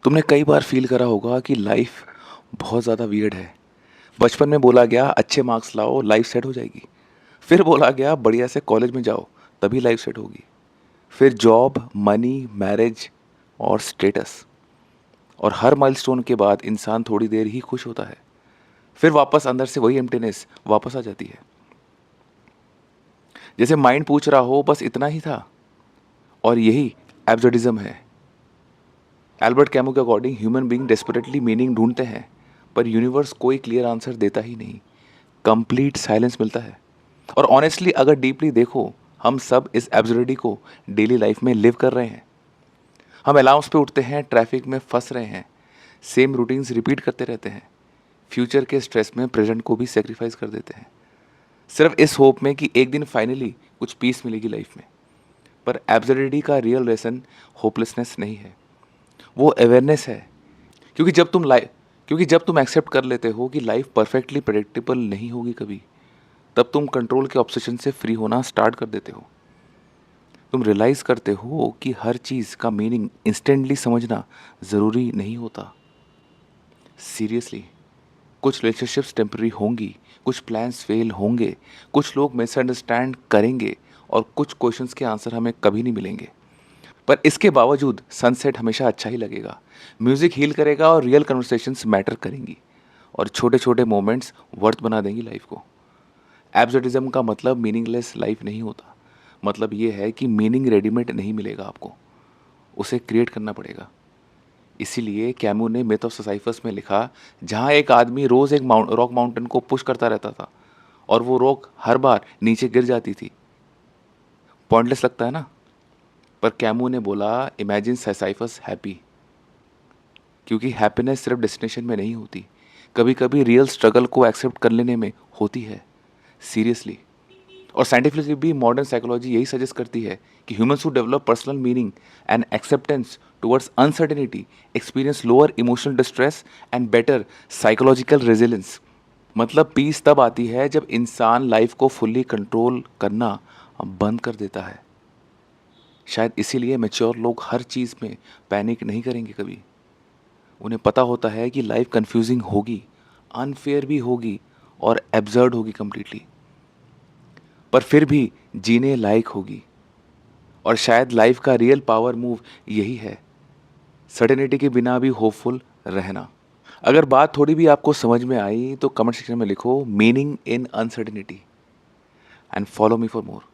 तुमने कई बार फील करा होगा कि लाइफ बहुत ज़्यादा वियर्ड है। बचपन में बोला गया अच्छे मार्क्स लाओ लाइफ सेट हो जाएगी। फिर बोला गया बढ़िया से कॉलेज में जाओ तभी लाइफ सेट होगी। फिर जॉब, मनी, मैरिज और स्टेटस, और हर माइलस्टोन के बाद इंसान थोड़ी देर ही खुश होता है। फिर वापस अंदर से वही एम्प्टीनेस वापस आ जाती है। जैसे माइंड पूछ रहा हो बस इतना ही था। और यही एब्सर्डिज्म है। एल्बर्ट कैमू के according human being desperately meaning ढूंढते हैं, पर यूनिवर्स कोई क्लियर आंसर देता ही नहीं। कंप्लीट साइलेंस मिलता है। और ऑनेस्टली अगर डीपली देखो, हम सब इस एब्सर्डिटी को डेली लाइफ में लिव कर रहे हैं। हम अलाउंस पे उठते हैं, ट्रैफिक में फंस रहे हैं, सेम रूटीन्स रिपीट करते रहते हैं, फ्यूचर के स्ट्रेस में प्रेजेंट को भी सेक्रीफाइस कर देते हैं, सिर्फ इस होप में कि एक दिन फाइनली कुछ पीस मिलेगी लाइफ में। पर एब्सर्डिटी का रियल लेसन होपलेसनेस नहीं है, वो अवेयरनेस है। क्योंकि जब तुम लाइफ क्योंकि जब तुम एक्सेप्ट कर लेते हो कि लाइफ परफेक्टली प्रेडिक्टेबल नहीं होगी कभी, तब तुम कंट्रोल के ऑब्सेशन से फ्री होना स्टार्ट कर देते हो। तुम रियलाइज करते हो कि हर चीज़ का मीनिंग इंस्टेंटली समझना ज़रूरी नहीं होता। सीरियसली, कुछ रिलेशनशिप्स टेम्पररी होंगी, कुछ प्लान्स फेल होंगे, कुछ लोग मिसअंडरस्टैंड करेंगे, और कुछ क्वेश्चंस के आंसर हमें कभी नहीं मिलेंगे। पर इसके बावजूद सनसेट हमेशा अच्छा ही लगेगा, म्यूज़िक हील करेगा और रियल कन्वर्सेशंस मैटर करेंगी, और छोटे छोटे मोमेंट्स वर्थ बना देंगी लाइफ को। एब्सर्डिज्म का मतलब मीनिंगलेस लाइफ नहीं होता। मतलब ये है कि मीनिंग रेडीमेड नहीं मिलेगा आपको, उसे क्रिएट करना पड़ेगा। इसीलिए कैमू ने मिथ ऑफ सिसिफस में लिखा, जहाँ एक आदमी रोज़ एक रॉक माउंटेन को पुश करता रहता था और वो रॉक हर बार नीचे गिर जाती थी। पॉइंटलेस लगता है ना? पर कैमू ने बोला, इमेजिन सिसिफस हैप्पी। क्योंकि हैप्पीनेस सिर्फ डेस्टिनेशन में नहीं होती, कभी कभी रियल स्ट्रगल को एक्सेप्ट कर लेने में होती है। सीरियसली। और साइंटिफिकली भी मॉडर्न साइकोलॉजी यही सजेस्ट करती है कि humans who develop personal meaning and acceptance towards uncertainty experience lower emotional distress and better psychological resilience. मतलब पीस तब आती है जब इंसान लाइफ को फुल्ली कंट्रोल करना बंद कर देता है। शायद इसीलिए मैच्योर लोग हर चीज़ में पैनिक नहीं करेंगे कभी। उन्हें पता होता है कि लाइफ कंफ्यूजिंग होगी, अनफेयर भी होगी और एब्जर्ड होगी कम्प्लीटली, पर फिर भी जीने लायक होगी। और शायद लाइफ का रियल पावर मूव यही है, सर्टेनिटी के बिना भी होपफुल रहना। अगर बात थोड़ी भी आपको समझ में आई तो कमेंट सेक्शन में लिखो meaning in uncertainty and follow me for more.